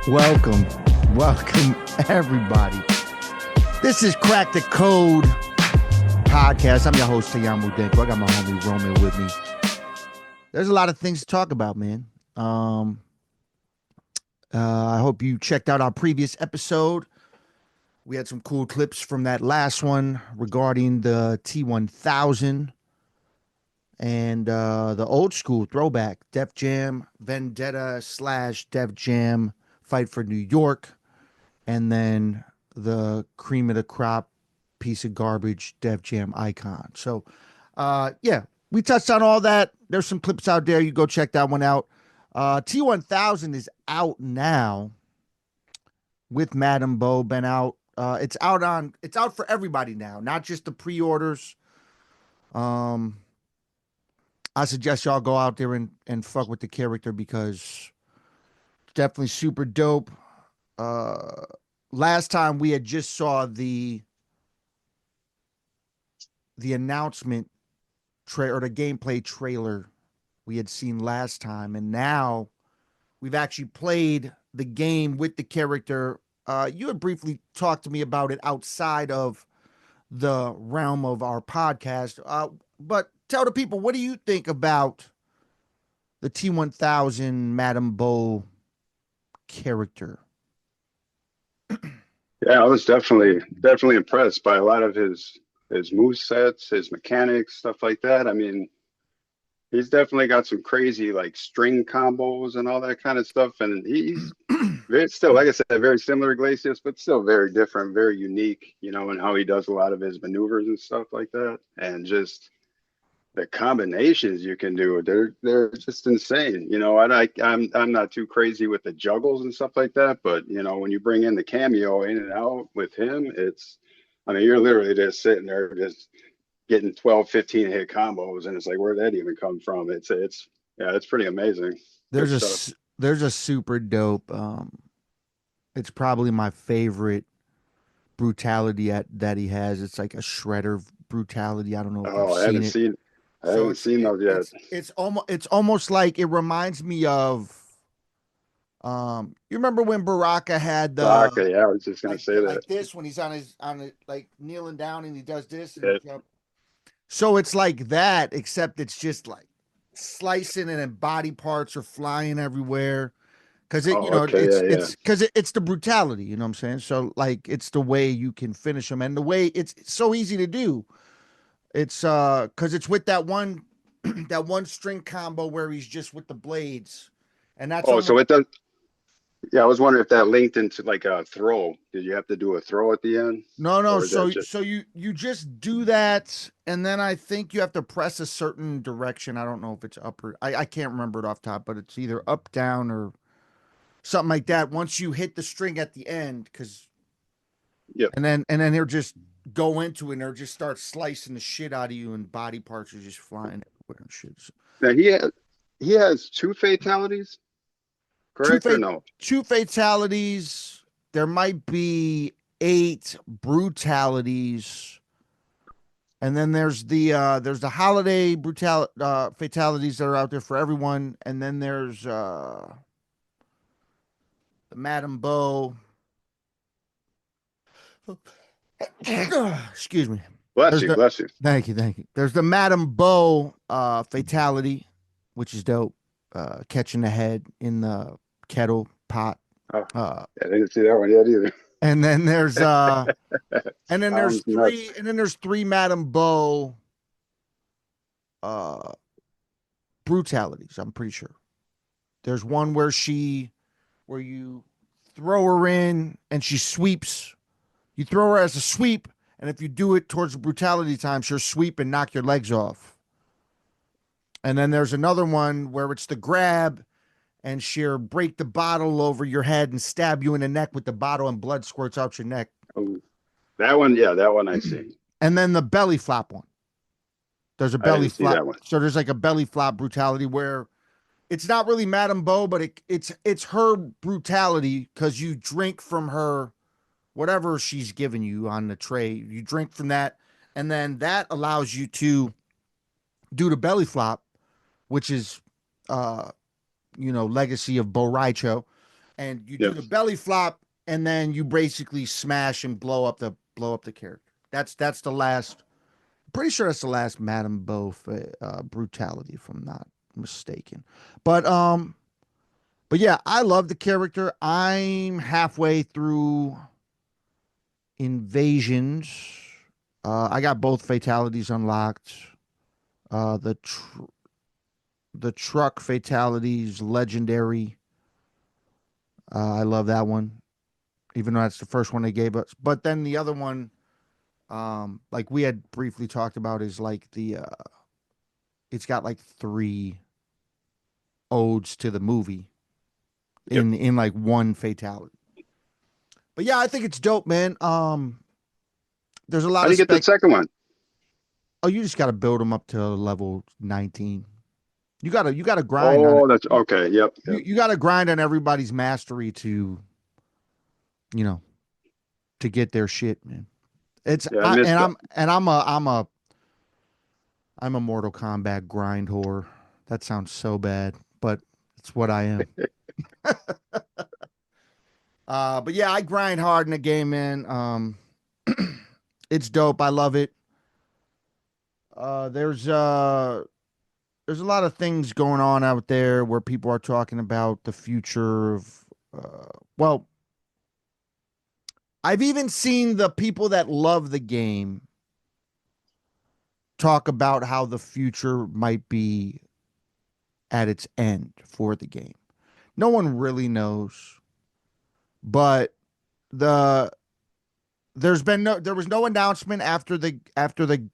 Welcome, welcome everybody. This is Crack the Code podcast. I'm your host, Denku. I got my homie Roman with me. There's a lot of things to talk about, man. I hope you checked out our previous episode. We had some cool clips from that last one regarding the T1000 and the old school throwback Def Jam Vendetta / Def Jam Fight for New York, and then the cream of the crop piece of garbage Def Jam Icon. So, yeah, we touched on all that. There's some clips out there. You go check that one out. T1000 is out now with Madam Bo. Been out. It's out for everybody now, not just the pre-orders. I suggest y'all go out there and fuck with the character because definitely super dope. Last time we had just saw the announcement or the gameplay trailer we had seen last time, and now we've actually played the game with the character. You had briefly talked to me about it outside of the realm of our podcast, but tell the people, what do you think about the T1000 Madam Bo character? Yeah, I was definitely impressed by a lot of his move sets, his mechanics, stuff like that. I mean, he's definitely got some crazy like string combos and all that kind of stuff. And he's still, like I said, very similar to Iglesias, but still very different, very unique, in how he does a lot of his maneuvers and stuff like that. And just the combinations you can do, they're just insane. I'm not too crazy with the juggles and stuff like that, but when you bring in the cameo in and out with him, you're literally just sitting there just getting 12, 15 hit combos, and it's like, where'd that even come from? It's pretty amazing. There's a super dope. It's probably my favorite brutality that he has. It's like a shredder brutality. I don't know if you've seen it. I haven't seen those yet. It's almost like it reminds me of you remember when Baraka had the Baraka, yeah, I was just gonna say that. Like this when he's on it like kneeling down and he does this and so it's like that, except it's just like slicing and then body parts are flying everywhere. Cause it's the brutality, you know what I'm saying? So like it's the way you can finish them and the way it's so easy to do. It's because it's with that one that one string combo where he's just with the blades, and that's so it does. Yeah, I was wondering if that linked into like a throw. Did you have to do a throw at the end? No. So you just do that, and then I think you have to press a certain direction. I don't know if it's up or I can't remember it off top, but it's either up, down, or something like that. Once you hit the string at the end, because and then they're just go into it and they'll just start slicing the shit out of you and body parts are just flying everywhere and shit. So, now he has two fatalities, correct or no? Two fatalities. There might be 8 brutalities. And then there's the holiday fatalities that are out there for everyone. And then there's the Madam Bo. Excuse me. Bless you. Thank you. There's the Madam Bo fatality, which is dope. Catching the head in the kettle pot. I didn't see that one yet either. And then there's three Madam Bo brutalities, I'm pretty sure. There's one where you throw her in and she sweeps. You throw her as a sweep, and if you do it towards the brutality time, she'll sweep and knock your legs off. And then there's another one where it's the grab, and she'll break the bottle over your head and stab you in the neck with the bottle, and blood squirts out your neck. Oh, that one I see. And then the belly flop one. There's a belly flop. So there's like a belly flop brutality where it's not really Madam Bo, but it's her brutality because you drink from her. Whatever she's giving you on the tray, you drink from that, and then that allows you to do the belly flop, which is, legacy of Bo Raicho. and you do Yep. the belly flop, and then you basically smash and blow up the character. That's the last. Pretty sure that's the last Madame Bo brutality, if I'm not mistaken. But but yeah, I love the character. I'm halfway through Invasions. I got both fatalities unlocked. Uh, the tr- the truck fatalities legendary. I love that one, even though that's the first one they gave us. But then the other one, like we had briefly talked about, is like it's got like three odes to the movie Yep. in like one fatality. But yeah, I think it's dope, man. There's a How lot do of you get the spec. second one? Oh, you just got to build them up to level 19. You gotta grind on it. Oh, that's okay. Yep. You Yep. you gotta grind on everybody's mastery to you know to get their shit, man. It's Yeah, I I missed. and I'm a Mortal Kombat grind whore. That sounds so bad, but it's what I am. But yeah, I grind hard in the game, man. It's dope. I love it. Uh, there's uh, there's a lot of things going on out there where people are talking about the future of. Well, I've even seen the people that love the game talk about how the future might be at its end for the game. No one really knows, but the there was no announcement after the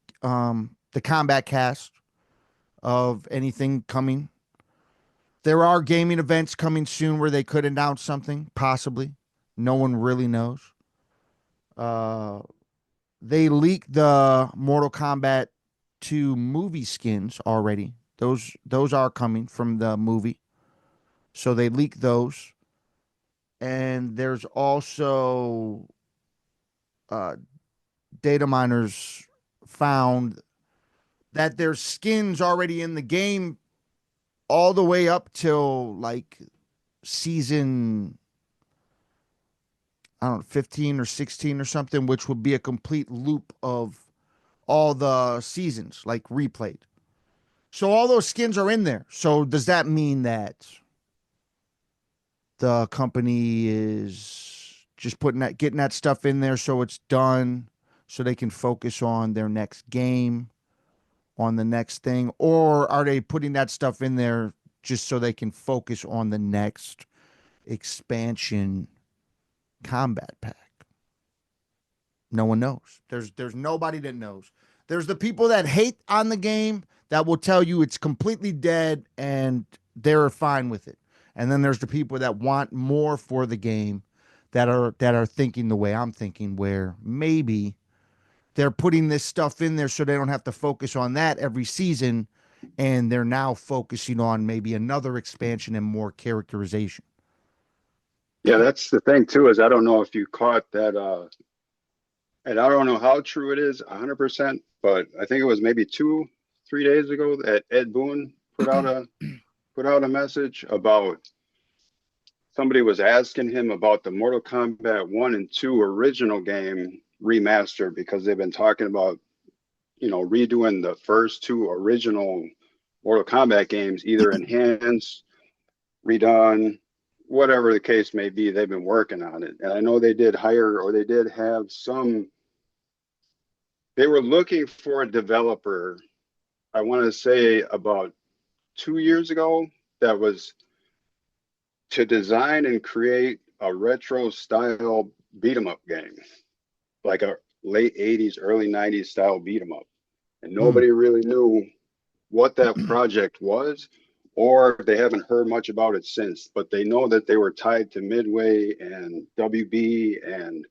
combat cast of anything coming. There are gaming events coming soon where they could announce something, possibly. No one really knows. Uh, they leaked the Mortal Kombat 2 movie skins already. Those are coming from the movie. So they leaked those. And there's also uh, data miners found that there's skins already in the game all the way up till like season, I don't know, 15 or 16 or something, which would be a complete loop of all the seasons, like replayed. So all those skins are in there. So does that mean that the company is just getting that stuff in there so it's done so they can focus on their next game, on the next thing? Or are they putting that stuff in there just so they can focus on the next expansion combat pack? No one knows. There's nobody that knows. There's the people that hate on the game that will tell you it's completely dead and they're fine with it. And then there's the people that want more for the game that are thinking the way I'm thinking, where maybe they're putting this stuff in there so they don't have to focus on that every season, and they're now focusing on maybe another expansion and more characterization. Yeah, that's the thing too, is I don't know if you caught that, and I don't know how true it is 100%, but I think it was maybe 3 days ago that Ed Boon put out a message about somebody was asking him about the Mortal Kombat 1 and 2 original game remaster because they've been talking about, redoing the first two original Mortal Kombat games, either enhanced, redone, whatever the case may be. They've been working on it. And I know they did hire, or they did have they were looking for a developer, I want to say about 2 years ago, that was to design and create a retro style beat 'em up game, like a late 80s, early 90s style beat 'em up. And Hmm. nobody really knew what that project was, or they haven't heard much about it since. But they know that they were tied to Midway and WB and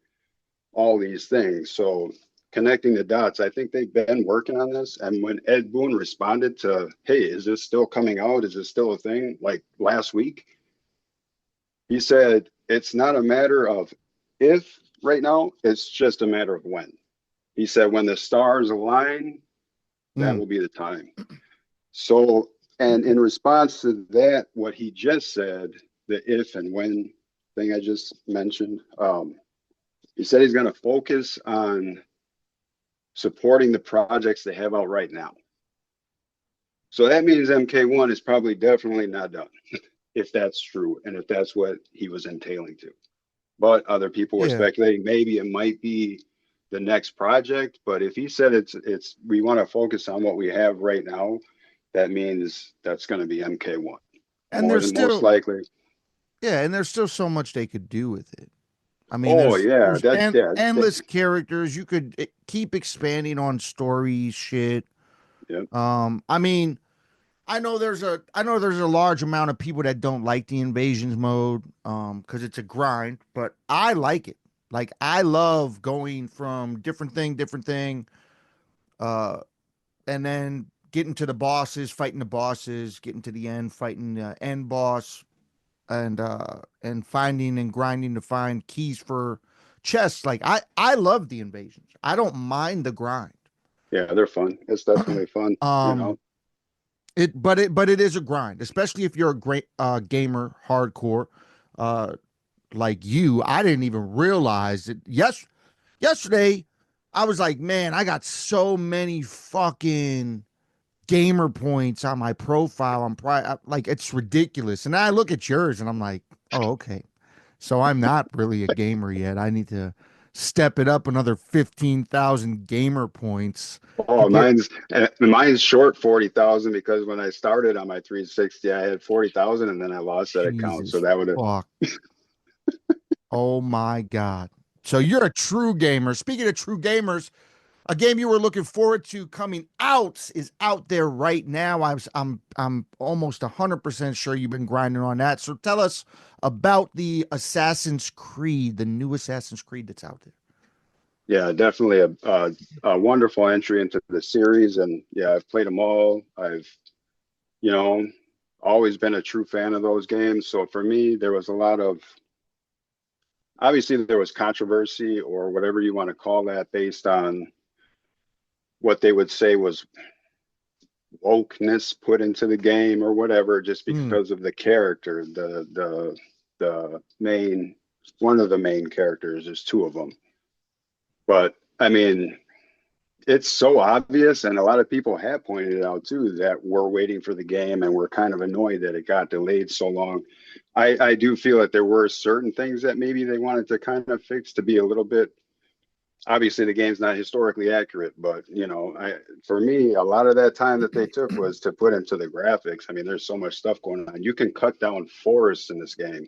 all these things. So connecting the dots, I think they've been working on this. And when Ed Boon responded to, hey, is this still coming out? Is this still a thing? Like last week, he said, it's not a matter of if right now, it's just a matter of when. He said, when the stars align, that Hmm. will be the time. So, and in response to that, what he just said, the if and when, thing I just mentioned. He said he's going to focus on supporting the projects they have out right now. So that means MK1 is probably definitely not done, if that's true, and if that's what he was entailing to. But other people were Yeah. speculating maybe it might be the next project. But if he said it's we want to focus on what we have right now, that means that's going to be MK1. And More there's than most still, likely. yeah, and there's still so much they could do with it. I mean, Oh yeah, there's that yeah, endless characters. You could keep expanding on story shit. yeah, I mean, I know there's a large amount of people that don't like the invasions mode, because it's a grind, but I like it. Like I love going from different thing, uh, and then getting to the bosses, fighting the bosses, getting to the end, fighting the end boss, and finding and grinding to find keys for chests. Like I love the invasions. I don't mind the grind. yeah, they're fun. It's definitely fun, you know. Um, but it is a grind, especially if you're a great gamer, hardcore, uh, like you. I didn't even realize it. Yesterday, I was like, man, I got so many fucking gamer points on my profile. Like it's ridiculous. And I look at yours and I'm like, oh, okay. So I'm not really a gamer yet. I need to step it up another 15,000 gamer points to Oh, get mine's short 40,000 because when I started on my 360, I had 40,000 and then I lost that account. So Jesus that would have, fuck. Oh my God. So you're a true gamer. Speaking of true gamers, a game you were looking forward to coming out is out there right now. I'm almost 100% sure you've been grinding on that. So tell us about the Assassin's Creed, the new Assassin's Creed that's out there. yeah, definitely a wonderful entry into the series. And yeah, I've played them all. I've, you know, always been a true fan of those games. So for me, there was a lot of, obviously, there was controversy or whatever you want to call that based on what they would say was wokeness put into the game or whatever, just Mm. because of the character, the main one of the main characters. There's two of them, but I mean, it's so obvious, and a lot of people have pointed it out too that we're waiting for the game and we're kind of annoyed that it got delayed so long. I do feel that there were certain things that maybe they wanted to kind of fix to be a little bit, obviously the game's not historically accurate, but you know, for me, a lot of that time that they took was to put into the graphics. I mean, there's so much stuff going on. You can cut down forests in this game,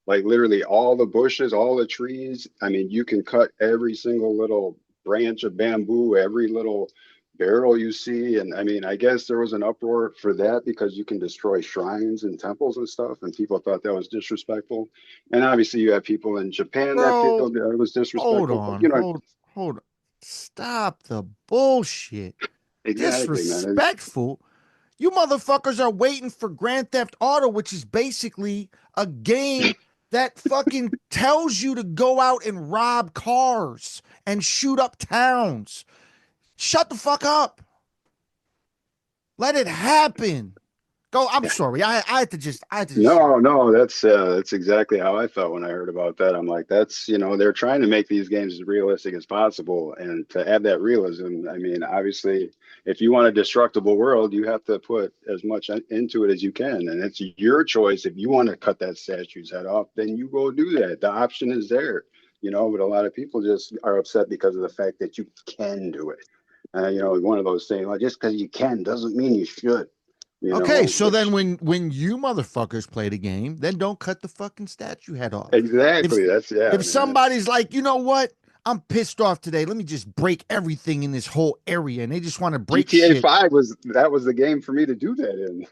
like literally all the bushes, all the trees. I mean, you can cut every single little branch of bamboo, every little barrel you see. And I mean, I guess there was an uproar for that because you can destroy shrines and temples and stuff, and people thought that was disrespectful. And obviously, you have people in Japan that feel Bro, that it was hold disrespectful, but on. you know, Hold on. Stop the bullshit. exactly, man. Disrespectful. You motherfuckers are waiting for Grand Theft Auto, which is basically a game that fucking tells you to go out and rob cars and shoot up towns. Shut the fuck up. Let it happen. Go. I'm sorry. I had to just No, no, that's exactly how I felt when I heard about that. I'm like, that's, you know, they're trying to make these games as realistic as possible, and to add that realism, I mean, obviously, if you want a destructible world, you have to put as much into it as you can, and it's your choice. If you want to cut that statue's head off, then you go do that. The option is there, you know. But a lot of people just are upset because of the fact that you can do it. You know, one of those things, like just because you can doesn't mean you should. You Okay, know, so then which when you motherfuckers play the game, then don't cut the fucking statue head off. If exactly. That's yeah, if man. somebody's like, you know what? I'm pissed off today. Let me just break everything in this whole area, and they just want to break GTA shit. 5 was that was the game for me to do that in.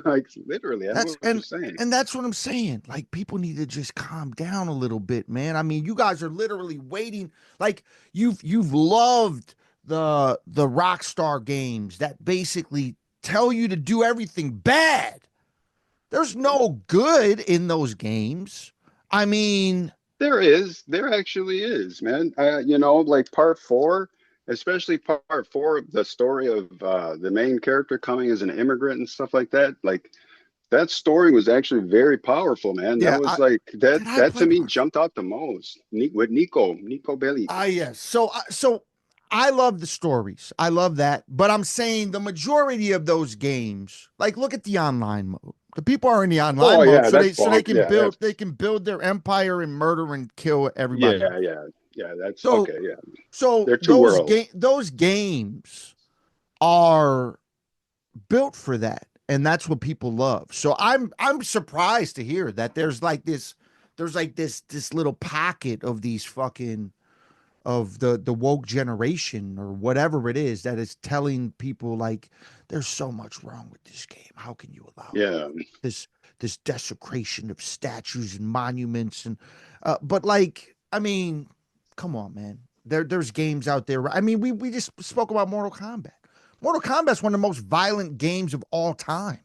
Like literally, I know That's what you're saying. and that's what I'm saying. Like people need to just calm down a little bit, man. I mean, you guys are literally waiting. Like you've loved the Rockstar games that basically tell you to do everything bad. There's no good in those games. I mean, There actually is, man. You know, like part four, especially part four, the story of the main character coming as an immigrant and stuff like that. Like that story was actually very powerful, man. That Yeah, was like that did I that play to the me first? jumped out the most. With Nico Bellic. Ah, yes. So I love the stories. I love that. But I'm saying the majority of those games, like look at the online mode. The people are in the Oh online mode, yeah, so that's they bonk. can Yeah, that's build their empire and murder and kill everybody else. yeah. That's So okay. Yeah, so they're two worlds. those games are built for that, and that's what people love. So I'm surprised to hear that there's like this little pocket of these fucking of the woke generation or whatever it is that is telling people like there's so much wrong with this game. How can you allow Yeah, this this desecration of statues and monuments and but like I mean, come on, man. There's games out there. I mean, we just spoke about Mortal Kombat. Mortal Kombat's one of the most violent games of all time,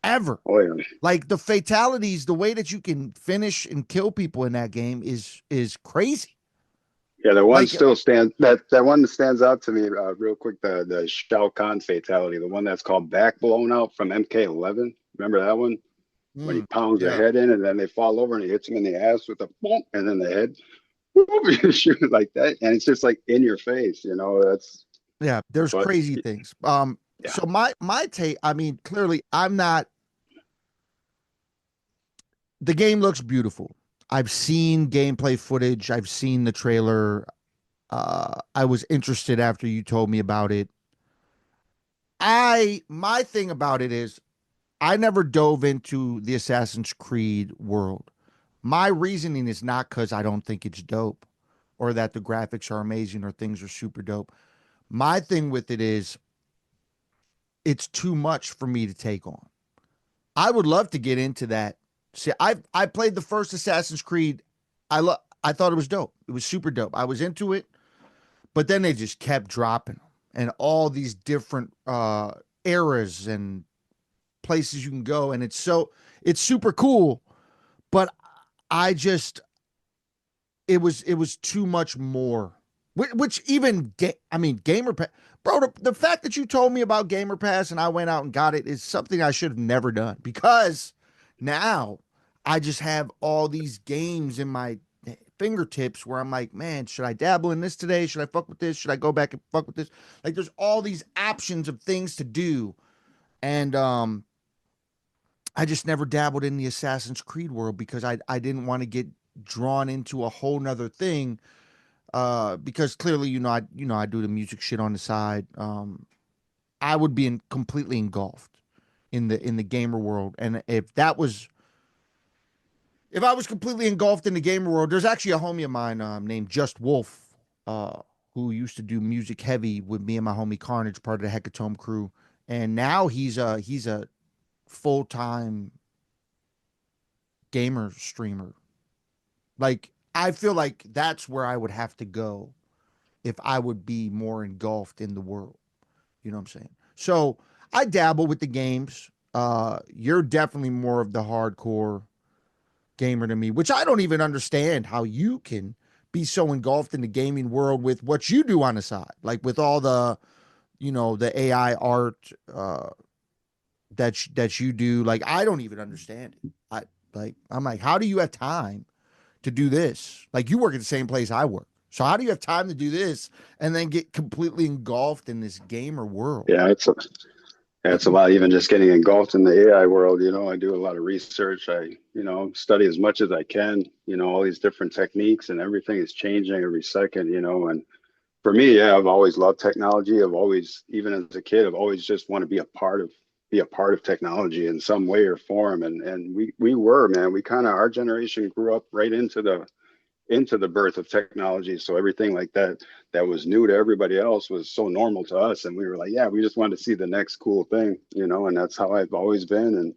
ever. oh yeah. Like the fatalities, the way that you can finish and kill people in that game is crazy. Yeah, the one Like still stands that one that stands out to me real quick. The Shao Kahn fatality, the one that's called back blown out from MK11. Remember that one when he pounds their yeah. head in and then they fall over and he hits him in the ass with a boom and then the head whoop, shoot like that and it's just like in your face. That's Yeah, there's but crazy things. yeah. So my take, I mean, clearly I'm not the game looks beautiful. I've seen gameplay footage, I've seen the trailer. I was interested after you told me about it. My thing about it is I never dove into the Assassin's Creed world. My reasoning is not because I don't think it's dope or that the graphics are amazing or things are super dope. My thing with it is it's too much for me to take on. I would love to get into that. See, I played the first Assassin's Creed. I thought it was dope. It was super dope. I was into it, but then they just kept dropping them and all these different eras and places you can go, and it's super cool. But I just it was too much more. Which even I mean Gamer Pass, bro. The fact that you told me about Gamer Pass and I went out and got it is something I should have never done because now I just have all these games in my fingertips where I'm like, man, should I dabble in this today? Should I fuck with this? Should I go back and fuck with this? Like, there's all these options of things to do, and I just never dabbled in the Assassin's Creed world because I didn't want to get drawn into a whole nother thing because clearly I do the music shit on the side. I would be completely engulfed in the gamer world, and if I was completely engulfed in the gamer world, there's actually a homie of mine named Just Wolf who used to do music heavy with me and my homie Carnage, part of the Hecatome crew, and now he's a full time gamer streamer. Like I feel like that's where I would have to go if I would be more engulfed in the world. You know what I'm saying? So I dabble with the games. You're definitely more of the hardcore gamer to me, which I don't even understand how you can be so engulfed in the gaming world with what you do on the side, like with all the, the AI art that you do. Like I don't even understand it. I'm like, how do you have time to do this? Like you work at the same place I work. So how do you have time to do this and then get completely engulfed in this gamer world? Yeah, it's a lot, even just getting engulfed in the AI world. I do a lot of research. I study as much as I can, all these different techniques, and everything is changing every second, and for me, yeah, I've always loved technology. I've always, even as a kid, I've always just want to be a part of technology in some way or form. And we were, man, we kind of, our generation grew up right into the birth of technology. So everything like that was new to everybody else was so normal to us. And we were like, yeah, we just wanted to see the next cool thing, and that's how I've always been. And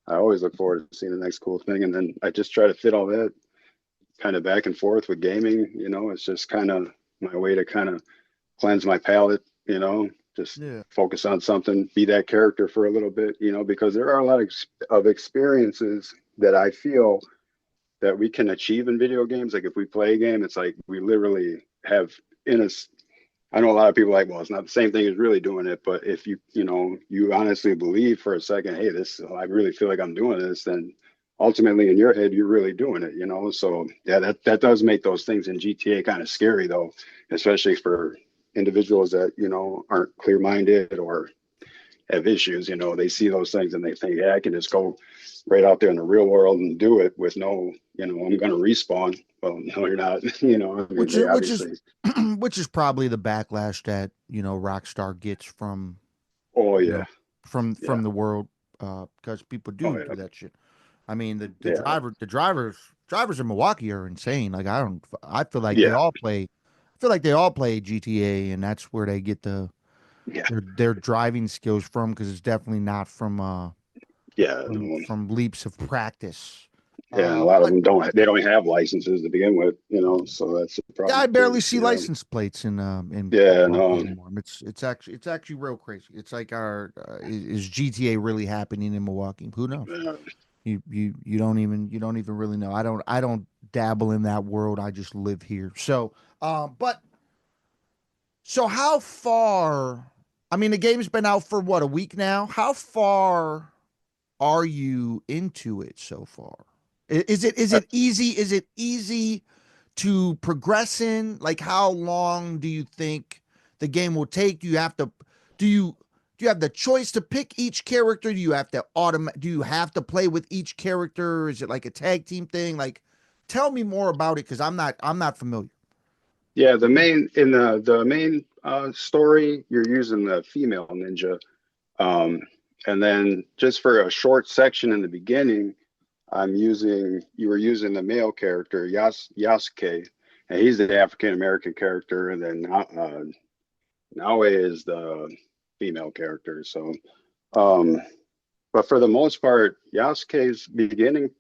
I always look forward to seeing the next cool thing. And then I just try to fit all that kind of back and forth with gaming. It's just kind of my way to kind of cleanse my palate, just Yeah. focus on something, be that character for a little bit, because there are a lot of experiences that I feel that we can achieve in video games. Like if we play a game, it's like we literally have in us I know a lot of people are like, well, it's not the same thing as really doing it, but if you honestly believe for a second, hey, this, I really feel like I'm doing this, then ultimately in your head, you're really doing it. So yeah, that does make those things in GTA kind of scary though, especially for individuals that, aren't clear-minded or have issues. They see those things and they think, yeah, I can just go right out there in the real world and do it with no, I'm going to respawn. Well, no, you're not. I mean, which they is which is obviously. which is probably the backlash that Rockstar gets from Oh you yeah, know from yeah, from the world, because people oh do yeah, that shit. I mean, yeah, the drivers in Milwaukee are insane. Like I feel like they yeah, all play. I feel like they all play GTA, and that's where they get yeah, their driving skills from, because it's definitely not yeah. from No, from leaps of practice. yeah, and a lot of But them don't. They don't have licenses to begin with. So that's the yeah, I problem barely too. see license plates in Yeah, Milwaukee no, anymore. It's actually real crazy. It's like is GTA really happening in Milwaukee? Who knows? uh, You don't even really know. I don't dabble in that world. I just live here. So how far? I mean, the game's been out for what, a week now. How far are you into it so far? Is it easy? Is it easy to progress in? Like, how long do you think the game will take? Do you have the choice to pick each character? Do you have to play with each character? Is it like a tag team thing? Like, tell me more about it, because I'm not familiar. yeah. The main story, you're using the female ninja, um, and then just for a short section in the beginning, you were using the male character, Yasuke, and he's the African American character, and then Naue is the female character. So, um, but for the most part, Yasuke's beginning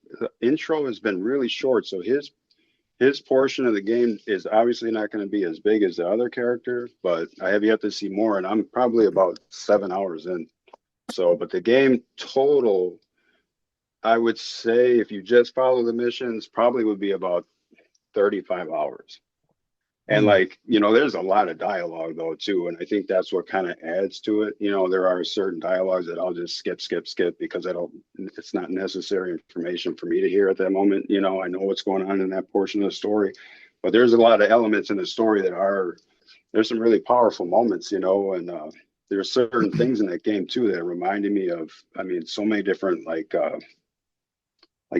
intro has been really short. So his portion of the game is obviously not going to be as big as the other character, but I have yet to see more, and I'm probably about 7 hours in. So, but the game total, I would say, if you just follow the missions, probably would be about 35 hours. And Hmm. like, there's a lot of dialogue though too, and I think that's what kind of adds to it. There are certain dialogues that I'll just skip because it's not necessary information for me to hear at that moment. I know what's going on in that portion of the story, but there's a lot of elements in the story there's some really powerful moments, and there's certain things in that game too that reminded me of, I mean, so many different like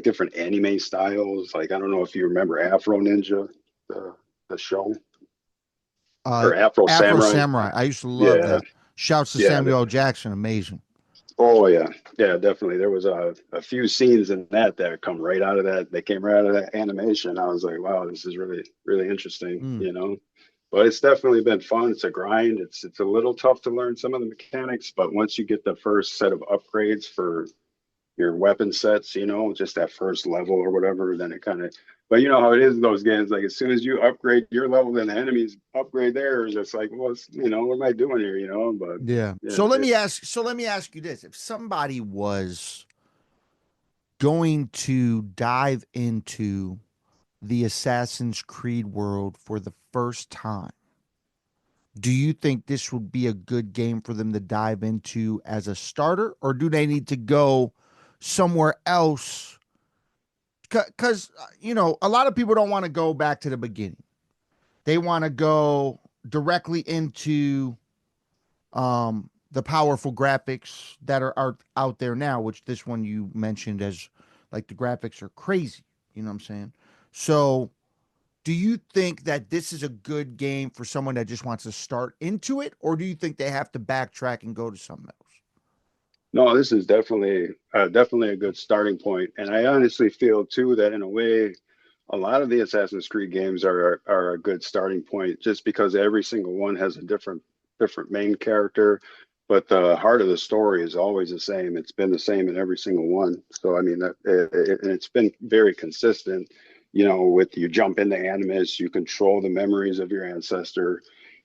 different anime styles. Like, I don't know if you remember Afro Ninja, the show, Uh, or Afro Afro Samurai. Samurai. I used to love Yeah, that. Shouts to yeah. Samuel L. Jackson. Amazing. Oh yeah, yeah, definitely. There was a few scenes in that come right out of that. They came right out of that animation. I was like, wow, this is really, really interesting, Hmm. But it's definitely been fun. It's a grind. It's a little tough to learn some of the mechanics, but once you get the first set of upgrades for your weapon sets, just that first level or whatever, then it kind of, but you know how it is in those games. Like as soon as you upgrade your level, then the enemies upgrade theirs. It's like, well, what am I doing here? But Yeah. yeah, So let me ask you this: if somebody was going to dive into the Assassin's Creed world for the first time, do you think this would be a good game for them to dive into as a starter, or do they need to go somewhere else? Because a lot of people don't want to go back to the beginning. They want to go directly into the powerful graphics that are out there now, which this one you mentioned as like the graphics are crazy. You know what I'm saying? So, do you think that this is a good game for someone that just wants to start into it, or do you think they have to backtrack and go to something else? no, this is definitely a good starting point, and I honestly feel too that in a way, a lot of the Assassin's Creed games are a good starting point, just because every single one has a different main character, but the heart of the story is always the same. It's been the same in every single one. So I mean and it's been very consistent. With you jump into Animus, you control the memories of your ancestor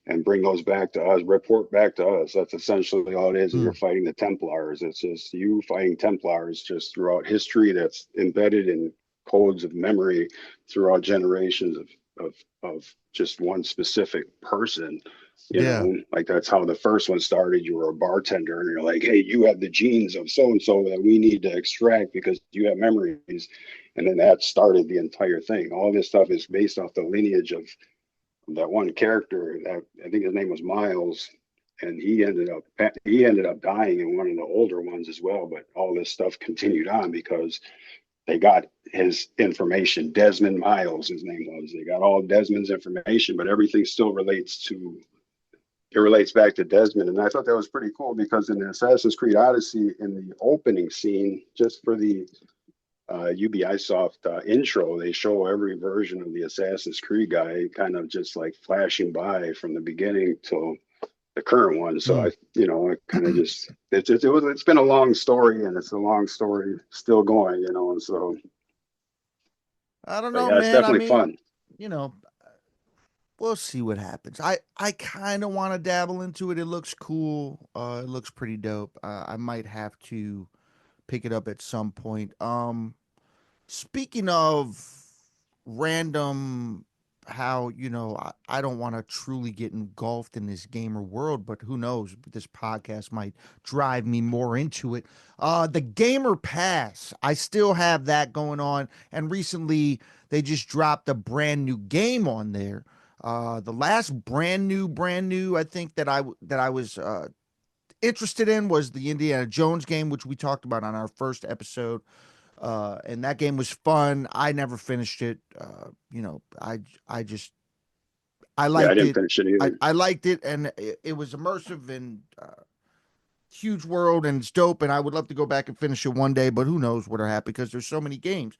and bring those back to us, report back to us. That's essentially all it is. And Hmm. you're fighting the Templars. It's just you fighting Templars just throughout history that's embedded in codes of memory throughout generations of just one specific person. Yeah. Like that's how the first one started. You were a bartender and you're like, hey, you have the genes of so and so that we need to extract because you have memories. And then that started the entire thing. All this stuff is based off the lineage of that one character that I think his name was Miles, and he ended up dying in one of the older ones as well. But all this stuff continued on because they got his information. Desmond Miles, his name was. They got all Desmond's information, but everything still relates back to Desmond. And I thought that was pretty cool because in Assassin's Creed Odyssey, in the opening scene, just for the Ubisoft intro, they show every version of the Assassin's Creed guy kind of just like flashing by from the beginning till the current one. So Mm. I kind of just it's been a long story and it's a long story still going, and so I don't but know, yeah, it's man. I definitely mean, fun. you know, we'll see what happens. I kind of want to dabble into it. It looks cool. It looks pretty dope. I might have to pick it up at some point. Speaking of random, how I don't want to truly get engulfed in this gamer world, but who knows? This podcast might drive me more into it. The Gamer Pass, I still have that going on, and recently they just dropped a brand new game on there. The last brand new, I think that I was interested in was the Indiana Jones game, which we talked about on our first episode. And that game was fun. I never finished it. I just I Yeah, I liked didn't it. finish it I, either. I liked it, and it was immersive and huge world, and it's dope. And I would love to go back and finish it one day, but who knows what'll happen because there's so many games.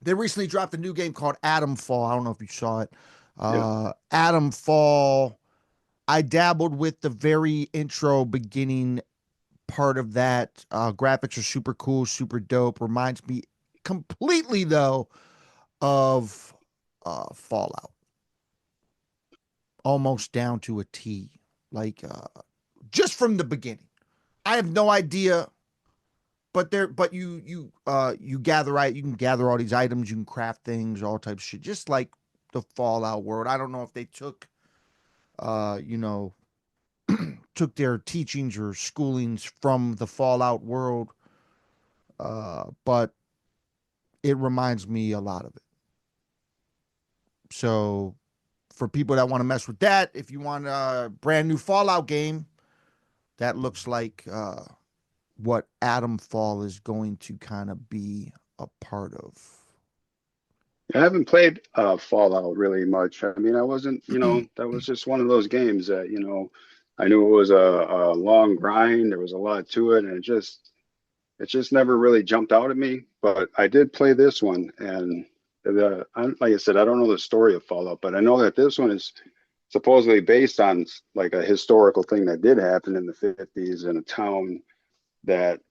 They recently dropped a new game called Atom Fall. I don't know if you saw it. Yeah. Atom Fall. I dabbled with the very intro beginning part of that. Graphics are super cool, super dope. Reminds me completely though of Fallout, almost down to a T. Like just from the beginning. I have no idea, but you gather, right. You can gather all these items, you can craft things, all types of shit, just like the Fallout world. I don't know if they took uh you know took their teachings or schoolings from the Fallout world, but it reminds me a lot of it. So for people that want to mess with that, if you want a brand new Fallout game, that looks like what Atom Fall is going to kind of be a part of. I haven't played Fallout really much. I mean, I wasn't, that was just one of those games that, I knew it was a long grind. There was a lot to it, and it just never really jumped out at me. But I did play this one, and like I said, I don't know the story of Fallout, but I know that this one is supposedly based on like a historical thing that did happen in the 50s in a town that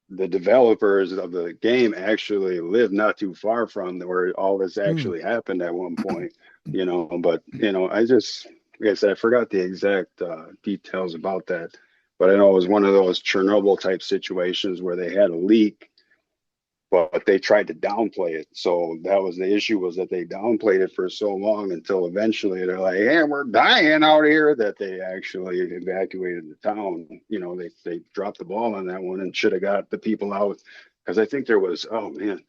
the developers of the game actually lived not too far from where all this Mm. actually happened at one point, but like I said, I forgot the exact details about that, but I know it was one of those Chernobyl type situations where they had a leak, but they tried to downplay it. So that was the issue, was that they downplayed it for so long until eventually they're like, hey, we're dying out here, that they actually evacuated the town. They dropped the ball on that one and should have got the people out, because I think there was, oh man,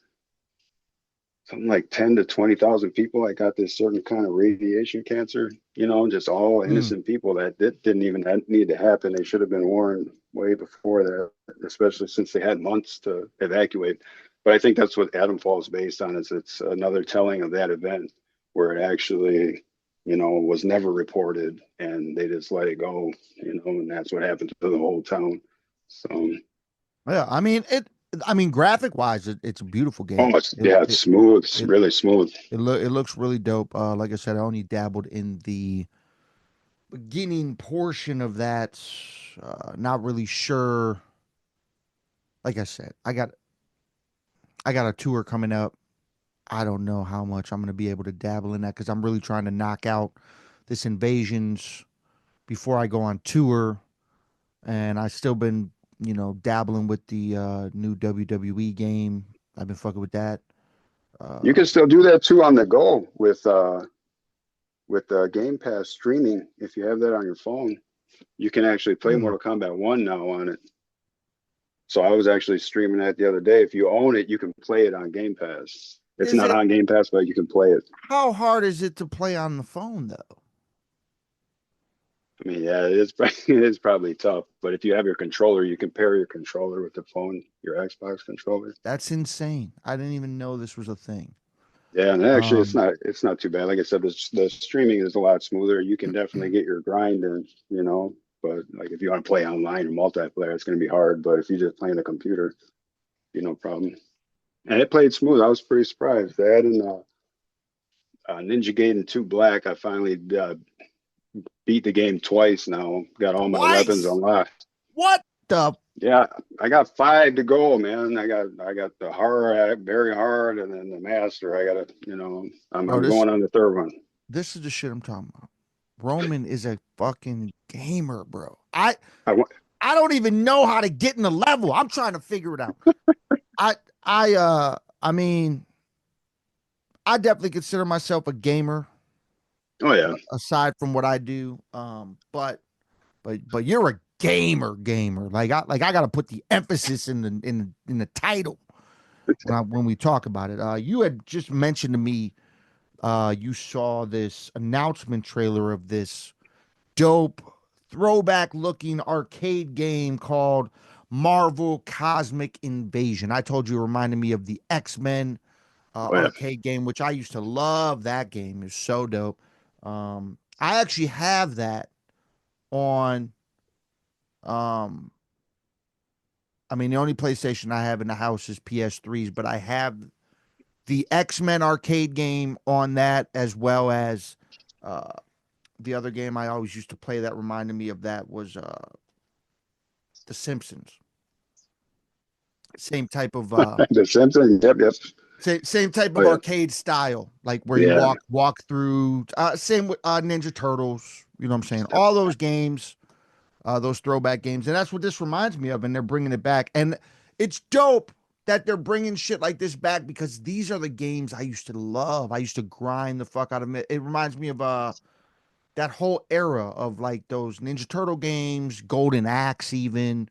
something like 10 to 20,000 people that got this certain kind of radiation cancer, just all Mm. innocent people that didn't even need to happen. They should have been warned way before that, especially since they had months to evacuate. But I think that's what Adam Falls based on, is it's another telling of that event where it actually, was never reported and they just let it go, and that's what happened to the whole town. So, Yeah, I mean it. I mean, graphic wise, it's a beautiful game. oh, it's smooth. It's It really smooth. it looks really dope. Like I said, I only dabbled in the beginning portion of that. Not really sure. Like I said, I got a tour coming up. I don't know how much I'm going to be able to dabble in that because I'm really trying to knock out this invasions before I go on tour. And I still been, dabbling with the new WWE game. I've been fucking with that. You Uh, can still do that too on the go with with Game Pass streaming, if you have that on your phone, you can actually play Hmm. Mortal Kombat 1 now on it. So I was actually streaming that the other day. If you own it, you can play it on Game Pass. It's Is not it on Game Pass, but you can play it. how hard is it to play on the phone though? I mean, yeah, it is probably tough, but if you have your controller, you can pair your controller with the phone, your Xbox controller. That's insane. I didn't even know this was a thing. Yeah, and actually, Um, it's not too bad. Like I said, the streaming is a lot smoother. You can definitely get your grind in, But like if you want to play online or multiplayer, it's going to be hard. But if you just play on the computer, no problem. And it played smooth. I was pretty surprised. They had in Ninja Gaiden 2 Black. I finally beat the game twice now. Got all my weapons twice. unlocked. What the? Yeah, I got five to go, man. I got the hard, very hard, and then the master. I gotta, Bro, I'm going on the third one. this is the shit I'm talking about. Roman is a fucking gamer, bro. I don't even know how to get in the level. I'm trying to figure it out. I mean, I definitely consider myself a gamer Oh yeah, aside from what I do. But you're a gamer. Like I got to put the emphasis in the title when we talk about it. You had just mentioned to me you saw this announcement trailer of this dope throwback looking arcade game called Marvel Cosmic Invasion. I told you it reminded me of the X-Men oh yeah. arcade game, which I used to love. That game is so dope. I actually have that on. Um, I mean, the only PlayStation I have in the house is PS3s, but I have the X-Men arcade game on that as well as uh, the other game I always used to play that reminded me of that was The Simpsons. Same type of The Simpsons. Yep, yep. same type Oh of yeah, arcade style, like where you yeah. walk through. Same with Ninja Turtles. You know what I'm saying? Yep. All those games, those throwback games, and that's what this reminds me of. And they're bringing it back, and it's dope that they're bringing shit like this back because these are the games I used to love. I used to grind the fuck out of it. It reminds me of that whole era of like those Ninja Turtle games, Golden Axe, even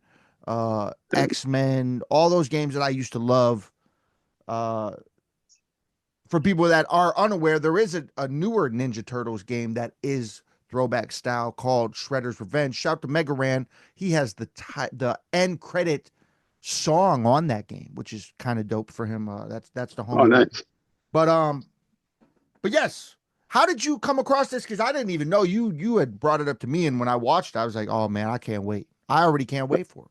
X-Men, all those games that I used to love. Uh, for people that are unaware, there is a newer Ninja Turtles game that is throwback style called Shredder's Revenge. Shout to Mega Ran. He has the end credit song on that game, which is kind of dope for him. That's the Oh homie right. nice. But but yes. How did you come across this? Because I didn't even know you had brought it up to me, and when I watched, I was like, "Oh man, I can't wait! I already can't wait for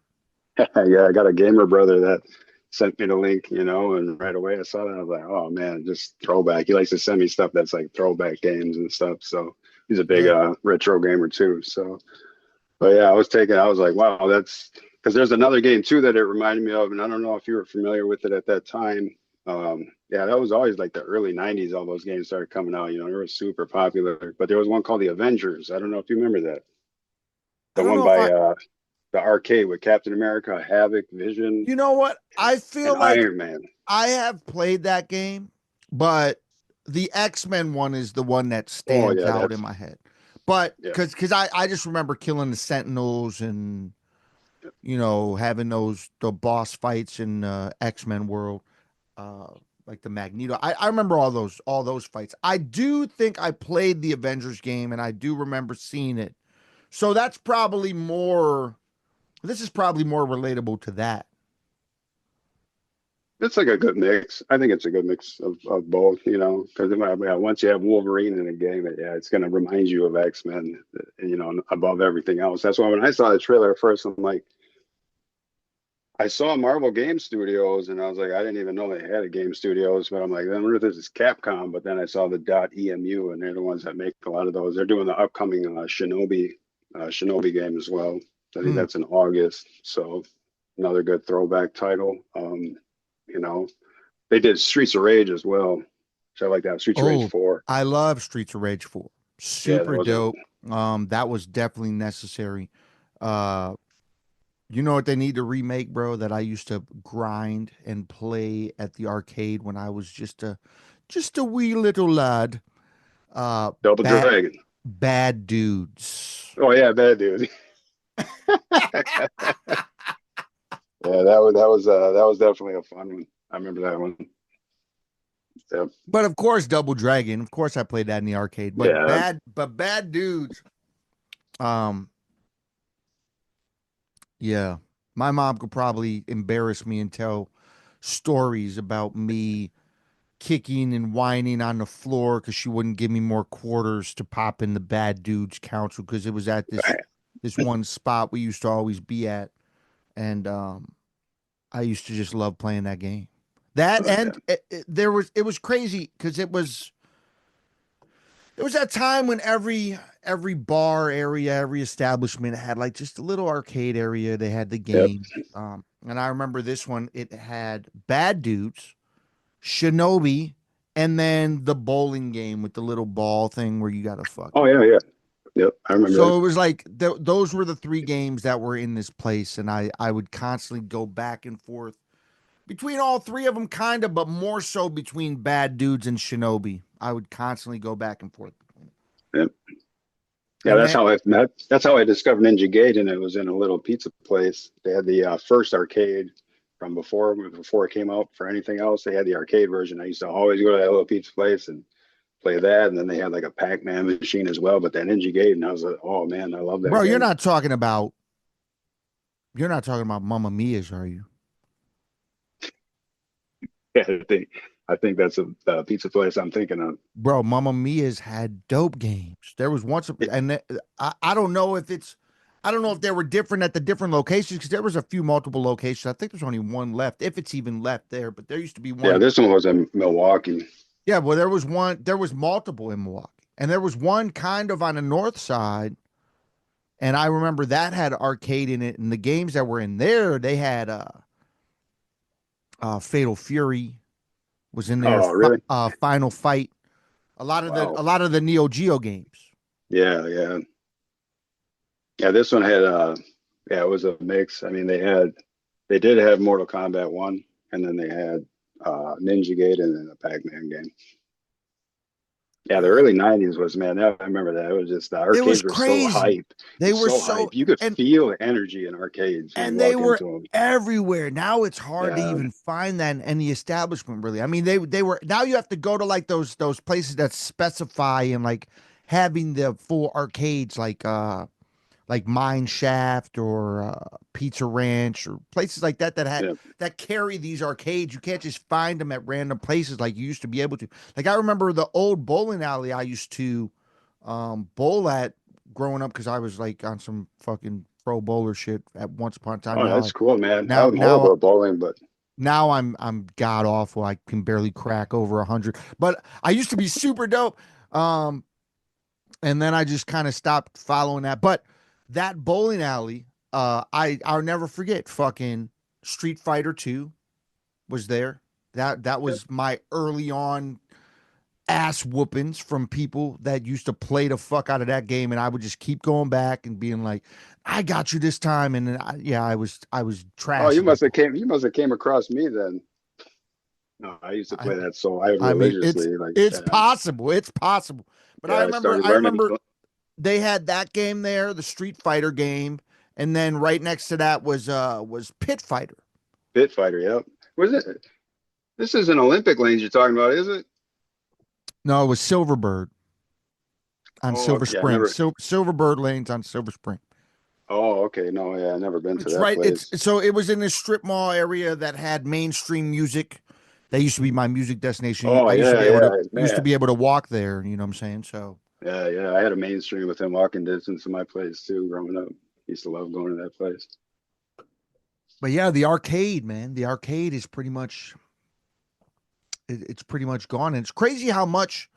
Yeah, I got a gamer brother that sent me the link, and right away I saw that. I was like, oh man, just throwback. He likes to send me stuff that's like throwback games and stuff. So he's a it." big Yeah, retro gamer too. So, but yeah, I was like, wow, that's because there's another game too that it reminded me of, and I don't know if you were familiar with it at that time. Yeah, that was always like the early 90s, all those games started coming out, they were super popular. But there was one called The Avengers. I don't know if you remember that. I The don't one know if by I. the arcade with Captain America, Havoc, Vision, You know what? I and feel like Iron Man. I have played that game, but the X-Men one is the one that Oh stands yeah, out in that's my head. But yeah. because I just remember killing the Sentinels and having the boss fights in X-Men world, uh, like the Magneto. I remember all those fights. I do think I played the Avengers game, and I do remember seeing it. So that's probably more. This is probably more relatable to that. It's like a good mix. I think it's a good mix of both, because once you have Wolverine in a game, yeah, it's going to remind you of X-Men, above everything else. That's why when I saw the trailer at first, I'm like, I saw Marvel Game Studios, and I was like, I didn't even know they had a Game Studios, but I'm like, I wonder if this is Capcom. But then I saw the .emu, and they're the ones that make a lot of those. They're doing the upcoming Shinobi game as well. I think Hmm. that's in August. So another good throwback title. You know, they did Streets of Rage as well. So I like that. Streets of Rage Oh, 4. I love Streets of Rage 4. Yeah, that Super was a dope. That was definitely necessary. Uh, you know what they need to remake, bro? That I used to grind and play at the arcade when I was just a wee little lad. Uh, Double bad Dragon. bad dudes. Oh yeah, bad dude. Yeah, that was definitely a fun one. I remember that one. Yep. But of course, Double Dragon. Of course, I played that in the arcade. Yeah. But bad dudes. Um, yeah, my mom could probably embarrass me and tell stories about me kicking and whining on the floor because she wouldn't give me more quarters to pop in the bad dudes council because it was at this one spot we used to always be at, and I used to just love playing that game. That Oh, yeah. and it was crazy because it was that time when every bar area, every establishment had like just a little arcade area. They had the Yep. games. And I remember this one, it had Bad Dudes, Shinobi, and then the bowling game with the little ball thing where you got to Oh fucking. yeah, yeah. Yep. I remember So that. it was like those were the three games that were in this place, and I would constantly go back and forth between all three of them, kind of, but more so between Bad Dudes and Shinobi. I would constantly go back and forth. Yep. Yeah, And then that's how I discovered Ninja Gate, and it was in a little pizza place. They had the first arcade from before it came out for anything else. They had the arcade version. I used to always go to that little pizza place and play that, and then they had like a Pac-Man machine as well. But that Ninja Gate, and I was like, oh man, I love that bro, game. you're not talking about Mamma Mia's, are you? Yeah, I think that's a pizza place I'm thinking of. Bro, Mamma Mia's had dope games. There was once, I don't know if I don't know if they were different at the different locations because there was a few multiple locations. I think there's only one left, if it's even left there. But there used to be Yeah, one. this one was in Milwaukee. Yeah, well, there was multiple in Milwaukee, and there was one kind of on the north side. And I remember that had arcade in it, and the games that were in there, they had Fatal Fury was in there, Oh, really? Final Fight, Wow. a lot of the Neo Geo games. Yeah, yeah. Yeah, this one had yeah, it was a mix. I mean, they did have Mortal Kombat 1, and then they had Ninja Gate and then a Pac-Man game. Yeah, the Yeah, early 90s was, man, I remember that. It was just the it was arcades were so crazy. hype. They It's were so hype. so You could and feel the energy in arcades when you and they walk were into them. everywhere. Now it's hard to Yeah, even find that in any establishment, really. I mean, they were now you have to go to like those places that specify and like having the full arcades like Mine Shaft or Pizza Ranch or places like that yeah. that carry these arcades. You can't just find them at random places like you used to be able to. Like I remember the old bowling alley I used to bowl at growing up because I was like on some fucking pro bowler shit at once upon a time. Oh, that's cool, man. Now I'm now horrible at bowling, but now I'm god awful. I can barely crack over 100. But I used to be super dope. Um, and then I just kind of stopped following that. But that bowling alley, I'll never forget. Fucking Street Fighter 2 was there. That yeah. was my early on ass whoopings from people that used to play the fuck out of that game, and I would just keep going back and being like, "I got you this time," and then I was Oh, trash at that. you must have came across me then. No, I used to I play that so I I mean, religiously like it's possible. But yeah, I started I learning. remember they had that game there, the Street Fighter game, and then right next to that was Pit Fighter. Pit Fighter, yep. Was it? This is an Olympic lanes you're talking about, is it? No, it was Silverbird on Oh, Silver okay. I Spring. never. Silverbird lanes on Silver Spring. Oh, okay. No, yeah, I never been to It's that right. It's place. so it was in this strip mall area that had mainstream music. That used to be my music destination. Oh, I used to yeah, be able to yeah, man. walk there. You know what I'm saying? So, Yeah, yeah. I had a mainstream within walking distance of my place too, growing up. Used to love going to that place. but yeah, the arcade, man, the arcade is pretty much it's pretty much gone. And it's crazy how much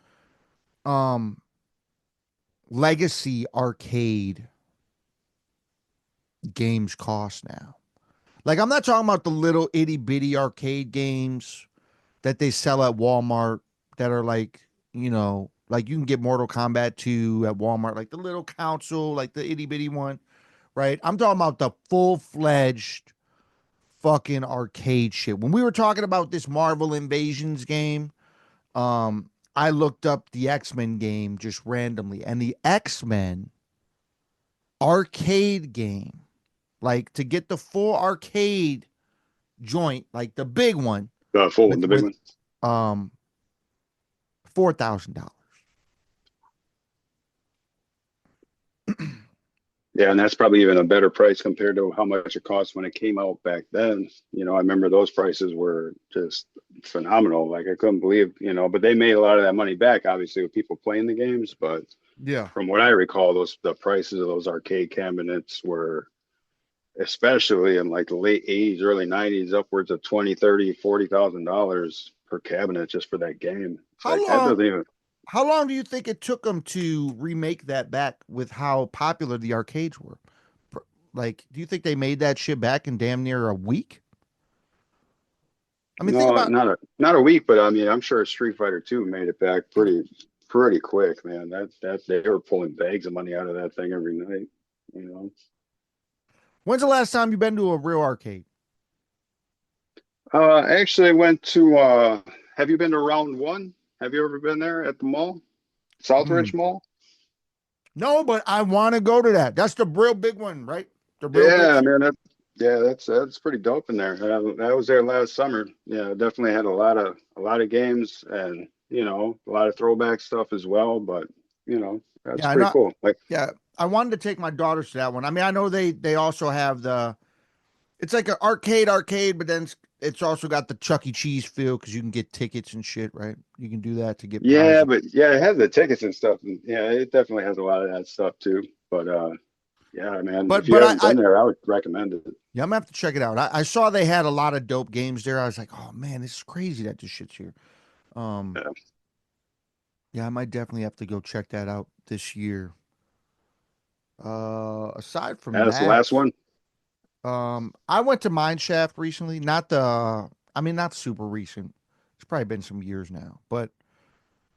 um legacy arcade games cost now. Like I'm not talking about the little itty bitty arcade games that they sell at Walmart that are like, like you can get Mortal Kombat 2 at Walmart, like the little console, like the itty bitty one, right? I'm talking about the full-fledged fucking arcade shit. When we were talking about this Marvel Invasions game, I looked up the X-Men game just randomly, and the X-Men arcade game, like to get the full arcade joint, like the big one Full, with the big one. um $4,000. Yeah, and that's probably even a better price compared to how much it cost when it came out back then. I remember those prices were just phenomenal. Like I couldn't believe, but they made a lot of that money back, obviously, with people playing the games. But Yeah. from what I recall, the prices of those arcade cabinets were, especially in like the late 80s, early 90s, upwards of 20, 30, $40,000 per cabinet just for that game. It's How like that long doesn't even. how long do you think it took them to remake that back with how popular the arcades were? Like, do you think they made that shit back in damn near a week? I mean, think No, about not a week, but I mean, I'm sure Street Fighter 2 made it back pretty quick, man. That they were pulling bags of money out of that thing every night, you know. when's the last time you've been to a real arcade? Actually, I went to have you been to Round One? Have you ever been there at the mall? Mm. Southridge Mall? No, but I want to go to that. That's the real big one, right? The real big Yeah, shit. man, that's pretty dope in there. I was there last summer. Yeah, definitely had a lot of games and a lot of throwback stuff as well. But that's Yeah, I pretty know. cool. Like, Yeah, I wanted to take my daughters to that one. I mean, I know they also have it's like an arcade, but then it's also got the Chuck E. Cheese feel because you can get tickets and shit, right? You can do that to get yeah, prizes. but yeah, it has the tickets and stuff. And yeah, it definitely has a lot of that stuff too. But yeah, man, if But you but I, haven't I been there, I would recommend it. yeah, I'm gonna have to check it out. I saw they had a lot of dope games there. I was like, oh man, this is crazy that this shit's here. Um, Yeah, yeah, I might definitely have to go check that out this year. Aside from that's the that, last one. I went to Mine Shaft recently. I mean, not super recent. It's probably been some years now, but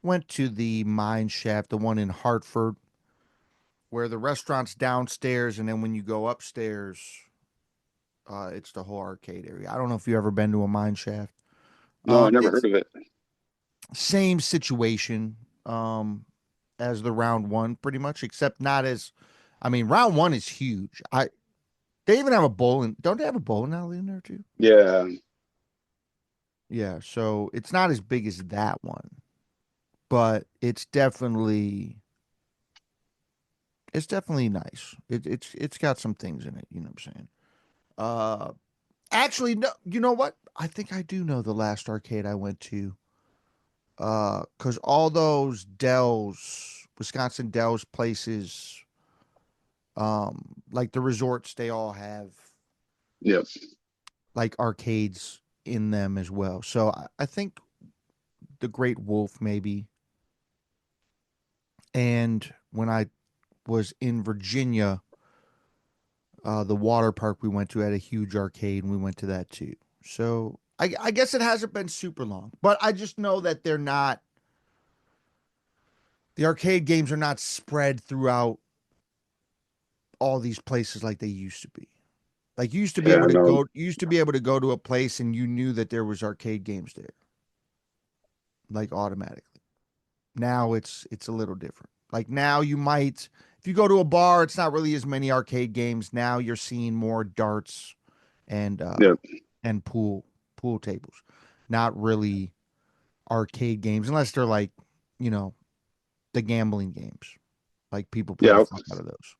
went to the Mine Shaft, the one in Hartford, where the restaurant's downstairs, and then when you go upstairs, it's the whole arcade area. I don't know if you ever been to a Mine Shaft. No, I never It's heard of it. same situation as the round one, pretty much, except not as. I mean, round one is huge. They even have a bowling. Don't they have a bowling alley in there too? Yeah, Yeah, so it's not as big as that one, but it's definitely nice. It's got some things in it. You know what I'm saying? Uh, actually, no. You know what? I think I do know the last arcade I went to. Because all those Wisconsin Dells places, like the resorts, they all have yeah, like arcades in them as well. So I think the Great Wolf maybe. And when I was in Virginia, the water park we went to had a huge arcade, and we went to that too. So I guess it hasn't been super long, but I just know that the arcade games are not spread throughout all these places like they used to be. Like yeah. No, you used to be able to go to a place and you knew that there was arcade games there, like automatically. Now it's a little different. Like now you might if you go to a bar, it's not really as many arcade games. Now you're seeing more darts and yeah, pool tables. Not really arcade games unless they're like, you know, the gambling games. Like people play the yeah. fuck out of those.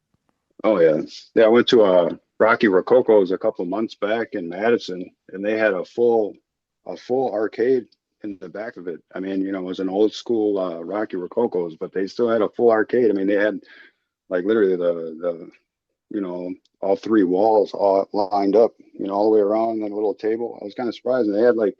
Oh yeah, yeah. I went to Rocky Rococo's a couple months back in Madison, and they had a full arcade in the back of it. I mean, it was an old school Rocky Rococo's, but they still had a full arcade. I mean, they had like literally the you know all three walls all lined up, all the way around, and then a little table. I was kind of surprised. And they had like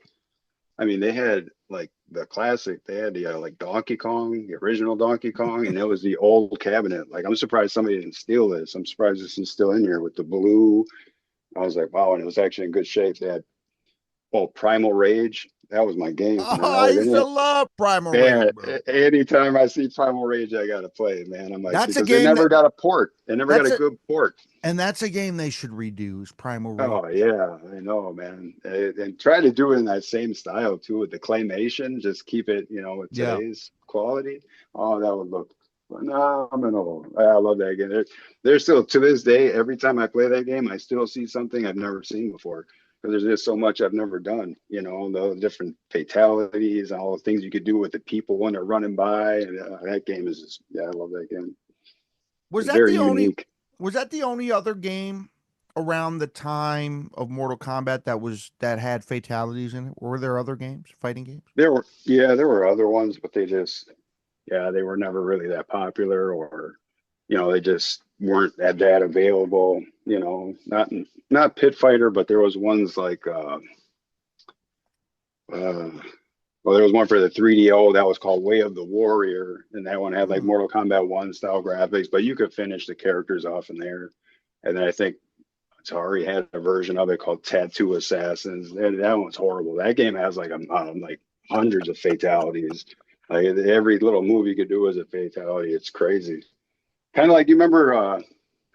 I mean, they had like the classic. They had the like Donkey Kong, the original Donkey Kong, and that was the old cabinet. Like, I'm surprised somebody didn't steal this. I'm surprised this is still in here with the blue. I was like, wow, and it was actually in good shape. They had Primal Rage. that was my game, Oh, man. I I was used to love Primal Rage, man. bro. Anytime I see Primal Rage, I gotta play it, man. I'm like, That's a because they game never that got a port. They never got that's a a good port. and that's a game they should redo is Primal Rage. Oh yeah, I know, man. And try to do it in that same style too, with the claymation. Just keep it, with Yeah. today's quality. Oh, that would look phenomenal. I love that game. There's still to this day, every time I play that game, I still see something I've never seen before. Because there's just so much I've never done. The different fatalities and all the things you could do with the people when they're running by. And that game is just, yeah, I love that game. Was It's that very the only unique. was that the only other game around the time of Mortal Kombat that had fatalities in it? Were there other games, fighting games? There were other ones, but they were never really that popular, or they just weren't that available. Not Pit Fighter, but there was ones like uh well, there was one for the 3DO that was called Way of the Warrior, and that one had like Hmm. Mortal Kombat 1 style graphics, but you could finish the characters off in there. And then I think Atari had a version of it called Tattoo Assassins. That one's horrible. That game has like hundreds of fatalities. Like every little move you could do is a fatality. It's crazy. Kind of like you remember. I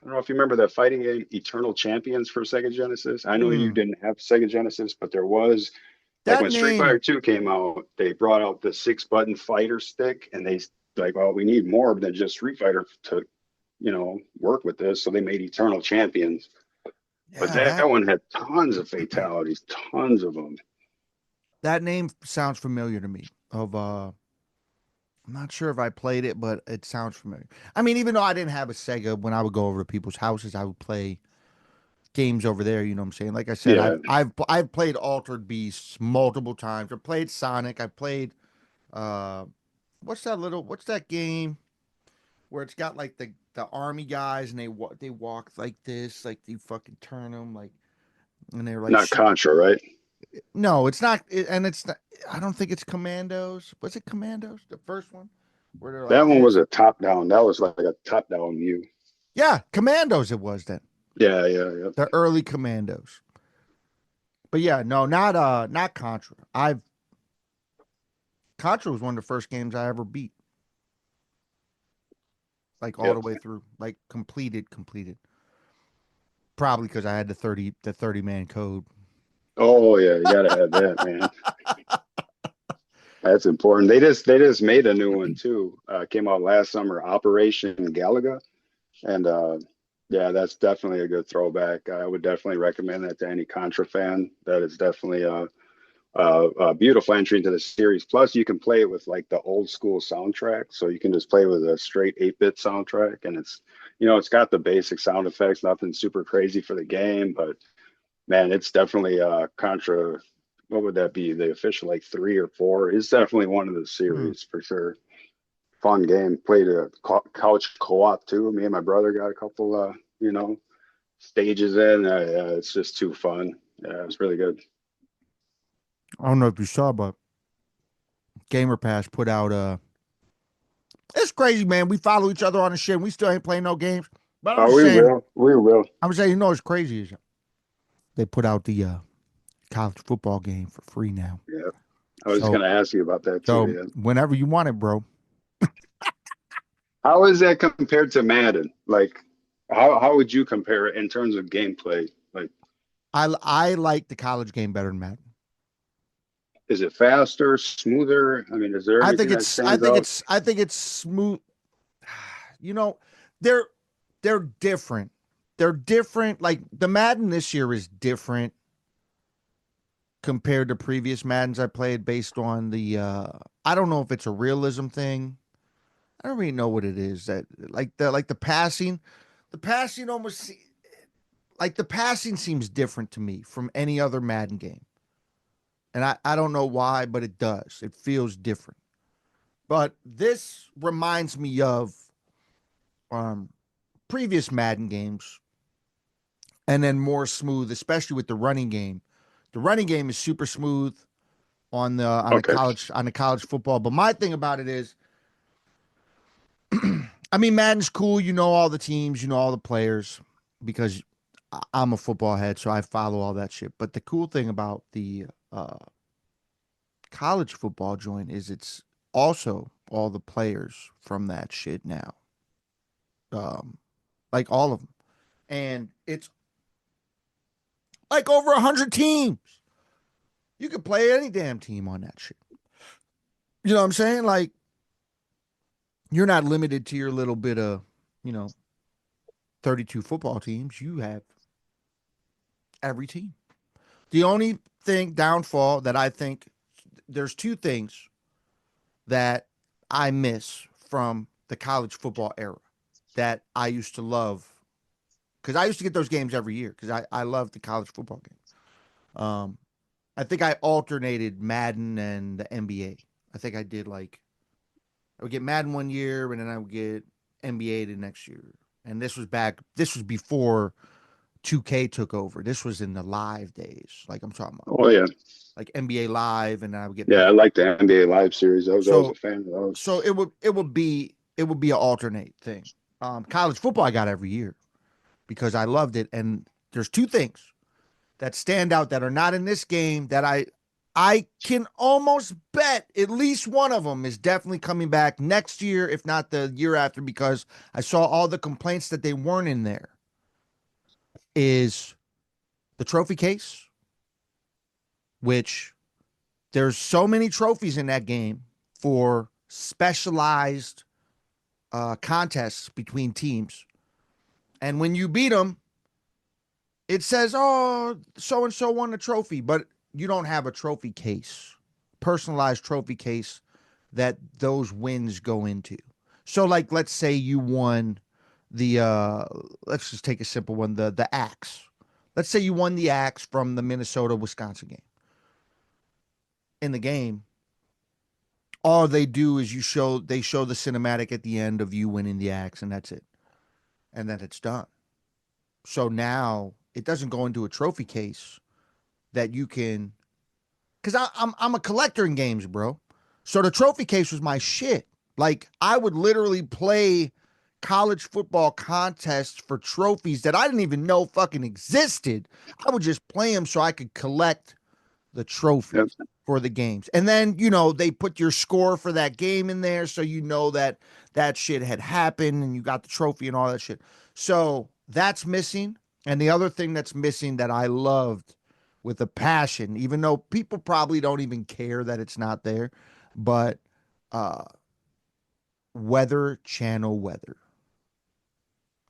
don't know if you remember that fighting game Eternal Champions for Sega Genesis. I know you Hmm. didn't have Sega Genesis, but there was like That when Street Fighter name 2 came out, they brought out the 6-button fighter stick, and they like, well, we need more than just Street Fighter to work with this. So they made Eternal Champions. But yeah, that one had tons of fatalities, tons of them. that name sounds familiar to me. I'm not sure if I played it, but it sounds familiar. I mean, even though I didn't have a Sega, when I would go over to people's houses, I would play games over there. You know what I'm saying? Like I said, Yeah, I've played Altered Beasts multiple times. I played Sonic. I played uh, what's that game where it's got like the army guys and they walk like this, like you fucking turn them like and they're like not shoot. Contra, right? No, it's not, and it's not. I don't think it's Commandos. Was it Commandos? The first one where they're That like one was this. a top down. That was like a top down view. Yeah, Commandos. It was then Yeah, yeah, yeah. the early Commandos. But yeah, no, not Contra. I've Contra was one of the first games I ever beat, like all the Yep. way through, like completed. Probably because I had the 30 man code. Oh yeah, you gotta have that, man. That's important. They just made a new one too. Came out last summer, Operation Galaga, and yeah, that's definitely a good throwback. I would definitely recommend that to any Contra fan. That is definitely a beautiful entry into the series. Plus, you can play it with like the old school soundtrack, so you can just play with a straight 8-bit soundtrack, and it's got the basic sound effects, nothing super crazy for the game, but man, it's definitely Contra. What would that be? The official like 3 or 4. It's definitely one of the Hmm. series for sure. Fun game. Played a couch co-op too. Me and my brother got a couple, stages in. It's just too fun. Yeah, it's really good. I don't know if you saw, but Gamer Pass put out it's crazy, man. We follow each other on the shit. And we still ain't playing no games. But I'm Oh, just we saying, will. We will. I'm saying, it's crazy is they put out the college football game for free now. Yeah. I was So going to ask you about that too. so Yeah. whenever you want it, bro. How is that compared to Madden? Like, how would you compare it in terms of gameplay? Like, I like the college game better than Madden. is it faster, smoother? I mean, is there I think anything that it's I stands think out? it's I think it's smooth. You know, they're they're different. They're different. Like the Madden this year is different compared to previous Maddens I played based on the I don't know if it's a realism thing. I don't really know what it is that like the passing. The passing like the passing seems different to me from any other Madden game. And I don't know why, but it does. It feels different. But this reminds me of um, previous Madden games, and then more smooth, especially with the running game. The running game is super smooth Okay. on the college football. But my thing about it is, I mean, Madden's cool. You know all the teams, you know all the players, because I'm a football head, so I follow all that shit. But the cool thing about the college football joint is it's also all the players from that shit now. Um, like all of them. And it's like over 100 teams. You could play any damn team on that shit. You know what I'm saying? Like you're not limited to your little bit of, you know, 32 football teams. You have every team. The only thing downfall that I think there's two things that I miss from the college football era that I used to love because I used to get those games every year because I love the college football game. I think I alternated Madden and the NBA. I think I did like I would get Madden one year and then I would get NBA the next year. And this was before 2K took over. This was in the live days. Like I'm talking about Oh yeah, like NBA live and then I would get yeah. I back. like the NBA Live series. I was always a So fan of those. so it would be an alternate thing. College football I got every year because I loved it. And there's two things that stand out that are not in this game that I can almost bet at least one of them is definitely coming back next year, if not the year after, because I saw all the complaints that they weren't in there. Is the trophy case, which there's so many trophies in that game for specialized contests between teams. And when you beat them, it says, oh, so and so won the trophy, but you don't have a trophy case, personalized trophy case that those wins go into. So, like, let's say you won the, let's just take a simple one, the axe. Let's say you won the axe from the Minnesota Wisconsin game. In the game, all they do is they show the cinematic at the end of you winning the axe, and that's it. And then it's done. So now it doesn't go into a trophy case that you can because I'm a collector in games, bro. So the trophy case was my shit. Like I would literally play college football contests for trophies that I didn't even know fucking existed. I would just play them so I could collect the Yep. trophies for the games. And then, they put your score for that game in there so you know that that shit had happened and you got the trophy and all that shit. So that's missing. And the other thing that's missing that I loved with a passion, even though people probably don't even care that it's not there, but uh Weather Channel weather.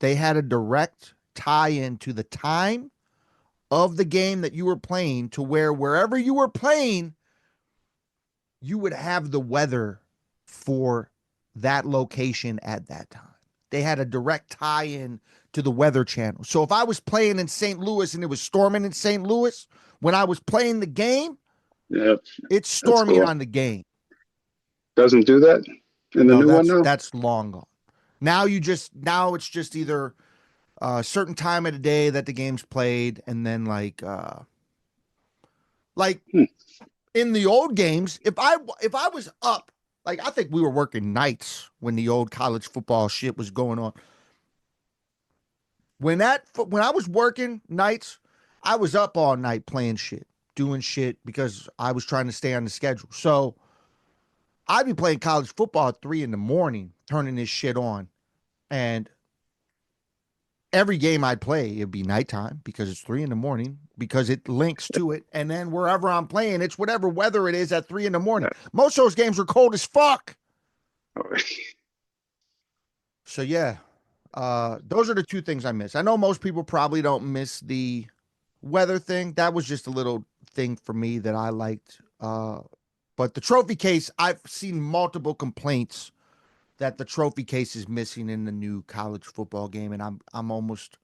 They had a direct tie in to the time of the game that you were playing to where wherever you were playing, you would have the weather for that location at that time. They had a direct tie in to the Weather Channel. So if I was playing in St. Louis and it was storming in St. Louis, when I was playing the game, Yep. it's That's storming cool. on the game. Doesn't do that in the No, new one that's now. that's long gone. Now it's just either a certain time of the day that the game's played, and then like Hmm. in the old games, if I was up, like I think we were working nights when the old college football shit was going on. When I was working nights, I was up all night playing shit, doing shit because I was trying to stay on the schedule. So I'd be playing college football at 3 in the morning, turning this shit on, and every game I'd play, it'd be nighttime because it's 3 in the morning because it links to it. And then wherever I'm playing, it's whatever weather it is at 3 in the morning. Yeah. Most of those games were cold as fuck. Oh, So yeah, those are the two things I miss. I know most people probably don't miss the weather thing. That was just a little thing for me that I liked. But the trophy case, I've seen multiple complaints that the trophy case is missing in the new college football game, and I'm almost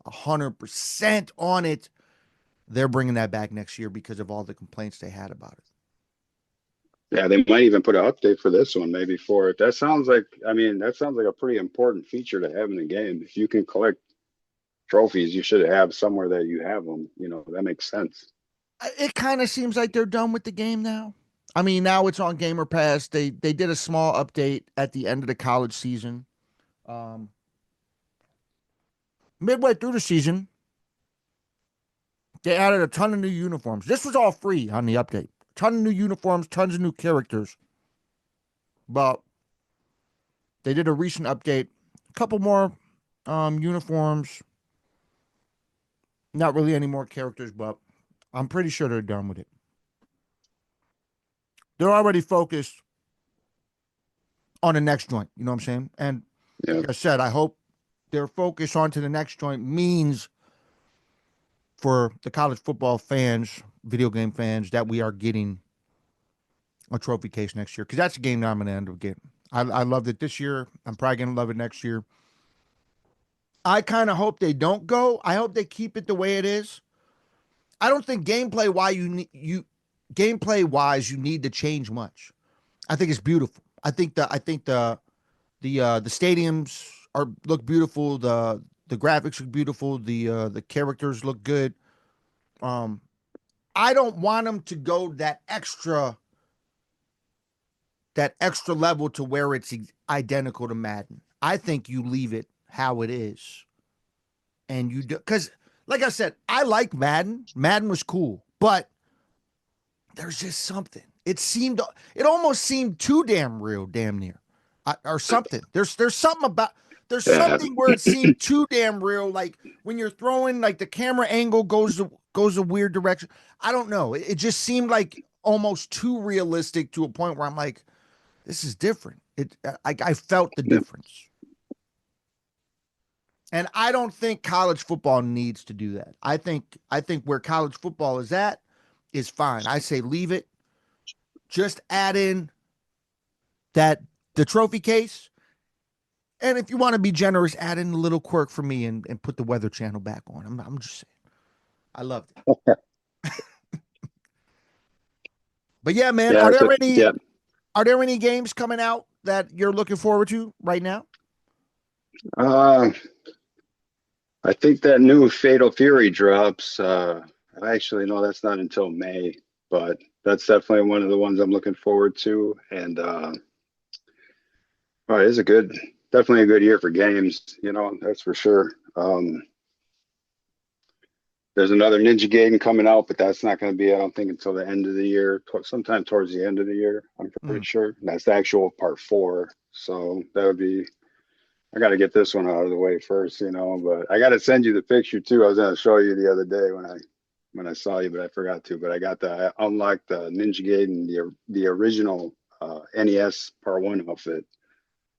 100% on it. They're bringing that back next year because of all the complaints they had about it. yeah, they might even put an update for this one, maybe for it. That sounds like, I mean, that sounds like a pretty important feature to have in the game. If you can collect trophies, you should have somewhere that you have them. That makes sense. It kind of seems like they're done with the game now. I mean, now it's on Gamer Pass. They did a small update at the end of the college season. Um, Midway through the season, they added a ton of new uniforms. This was all free on the update. ton of new uniforms, tons of new characters. But they did a recent update, a couple more uniforms. Not really any more characters, but I'm pretty sure they're done with it. They're already focused on the next joint. You know what I'm saying? And Yeah. like I said, I hope their focus onto the next joint means for the college football fans, video game fans, that we are getting a trophy case next year, because that's a game that I'm going to end up getting. I loved it this year. I'm probably going to love it next year. I kind of hope they don't go. I hope they keep it the way it is. I don't think gameplay wise you need to change much. I think it's beautiful. I think the stadiums look beautiful. The graphics look beautiful. The characters look good. Um, I don't want them to go that extra level to where it's identical to Madden. I think you leave it how it is, and you do, because like I said, I like Madden. Madden was cool, but there's just something. It almost seemed too damn real, damn near, or something. There's Yeah. something where it seemed too damn real. Like when you're throwing, like the camera angle goes a weird direction. I don't know. It just seemed like almost too realistic to a point where I'm like, this is different. I felt the difference. And I don't think college football needs to do that. I think where college football is at is fine. I say leave it. Just add in that the trophy case. And if you want to be generous, add in a little quirk for me and put the Weather Channel back on. I'm just saying. I loved it. But yeah, man, Yeah. Yeah. are there any games coming out that you're looking forward to right now? Uh, I think that new Fatal Fury drops. Actually, no, that's not until May, but that's definitely one of the ones I'm looking forward to. And oh, it's definitely a good year for games. That's for sure. There's another Ninja Gaiden coming out, but that's not going to be, I don't think, until the end of the year, sometime towards the end of the year, I'm Mm. pretty sure. And that's the actual part 4. So that would be, I got to get this one out of the way first, but I got to send you the picture too. I was going to show you the other day when I saw you, but I forgot to. But I unlocked the Ninja Gaiden, the original NES Part 1 outfit.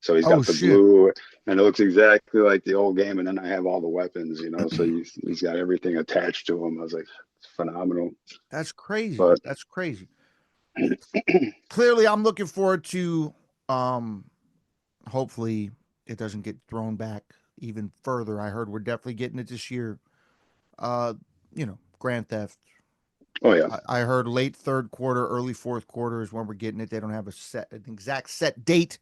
So he's Oh got the shit. blue, and it looks exactly like the old game. And then I have all the weapons, so he's got everything attached to him. I was like, it's phenomenal. That's crazy. But That's crazy. Clearly I'm looking forward to um hopefully it doesn't get thrown back even further. I heard we're definitely getting it this year. Uh, Grand Theft. oh yeah, I heard late third quarter, early fourth quarter is when we're getting it. They don't have an exact set date.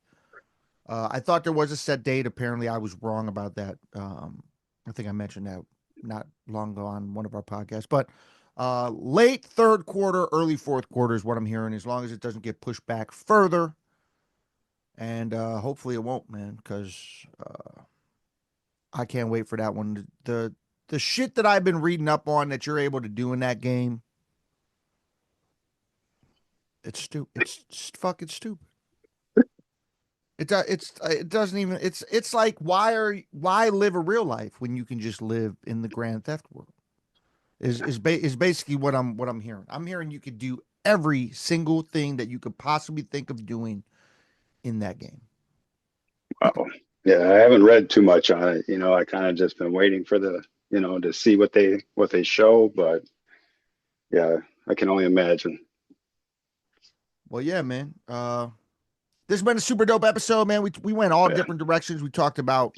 I thought there was a set date. Apparently, I was wrong about that. I think I mentioned that not long ago on one of our podcasts. But late third quarter, early fourth quarter is what I'm hearing. As long as it doesn't get pushed back further, and hopefully it won't, man, because I can't wait for that one. The shit that I've been reading up on that you're able to do in that game, it's stupid. It's fucking stupid. It doesn't even it's like why live a real life when you can just live in the Grand Theft world? Is basically what I'm hearing. I'm hearing you could do every single thing that you could possibly think of doing in that game. wow. Yeah, I haven't read too much on it. I kind of just been waiting for to see what they show. But yeah, I can only imagine. Well, yeah, man. This has been a super dope episode, man. We went all Yeah. different directions. We talked about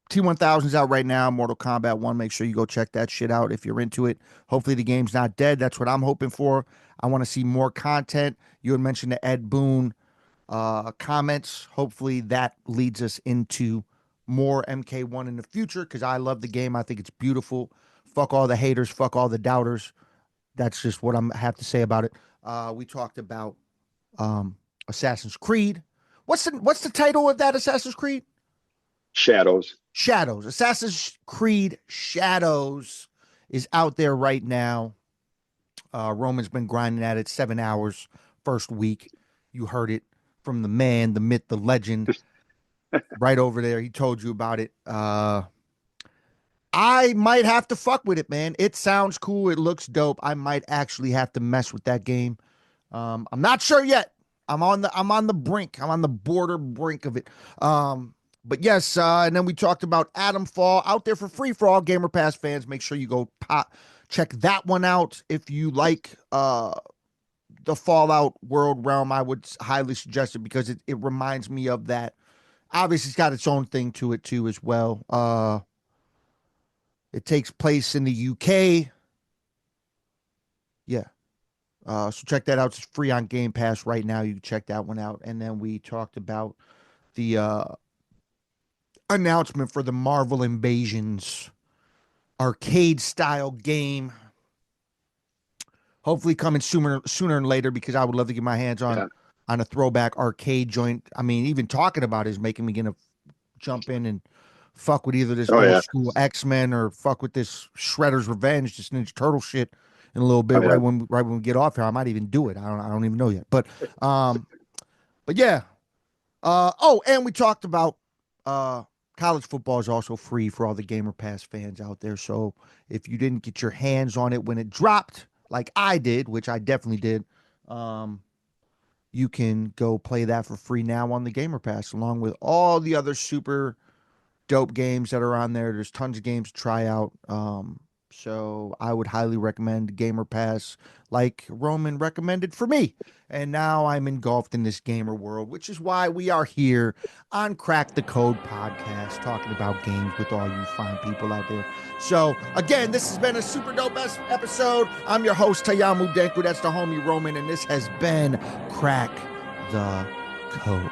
T1000's out right now. Mortal Kombat 1. Make sure you go check that shit out if you're into it. Hopefully the game's not dead. That's what I'm hoping for. I want to see more content. You had mentioned the Ed Boon comments. Hopefully that leads us into more MK1 in the future, because I love the game. I think it's beautiful. Fuck all the haters. Fuck all the doubters. That's just what I have to say about it. We talked about Assassin's Creed. What's the title of that Assassin's Creed? Shadows. Shadows. Assassin's Creed Shadows is out there right now. Roman's been grinding at it 7 hours first week. You heard it from the man, the myth, the legend, right over there. He told you about it. I might have to fuck with it, man. It sounds cool. It looks dope. I might actually have to mess with that game. I'm not sure yet. I'm on the brink. I'm on the border brink of it. But yes, and then we talked about Adam Fall out there for free for all Gamer Pass fans. Make sure you go check that one out if you like the Fallout world realm. I would highly suggest it because it reminds me of that. Obviously, it's got its own thing to it too as well. It takes place in the UK. Yeah. So check that out. It's free on Game Pass right now. You can check that one out. And then we talked about the announcement for the Marvel Invasions arcade style game. Hopefully coming sooner than later because I would love to get my hands Yeah. on a throwback arcade joint. I mean, even talking about it is making me gonna jump in and fuck with either this Oh old yeah. school X-Men or fuck with this Shredder's Revenge, this Ninja Turtle shit in a little bit. Oh yeah. Right when we get off here, I might even do it. I don't even know yet. Um, but yeah. Oh, and we talked about college football is also free for all the Gamer Pass fans out there. So if you didn't get your hands on it when it dropped, like I did, which I definitely did, you can go play that for free now on the Gamer Pass, along with all the other super dope games that are on there. There's tons of games to try out. So I would highly recommend Gamer Pass, like Roman recommended for me. And now I'm engulfed in this gamer world, which is why we are here on Crack the Code podcast, talking about games with all you fine people out there. So again, this has been a super dope episode. I'm your host, Tayamu Denku. That's the homie Roman, and this has been Crack the Code.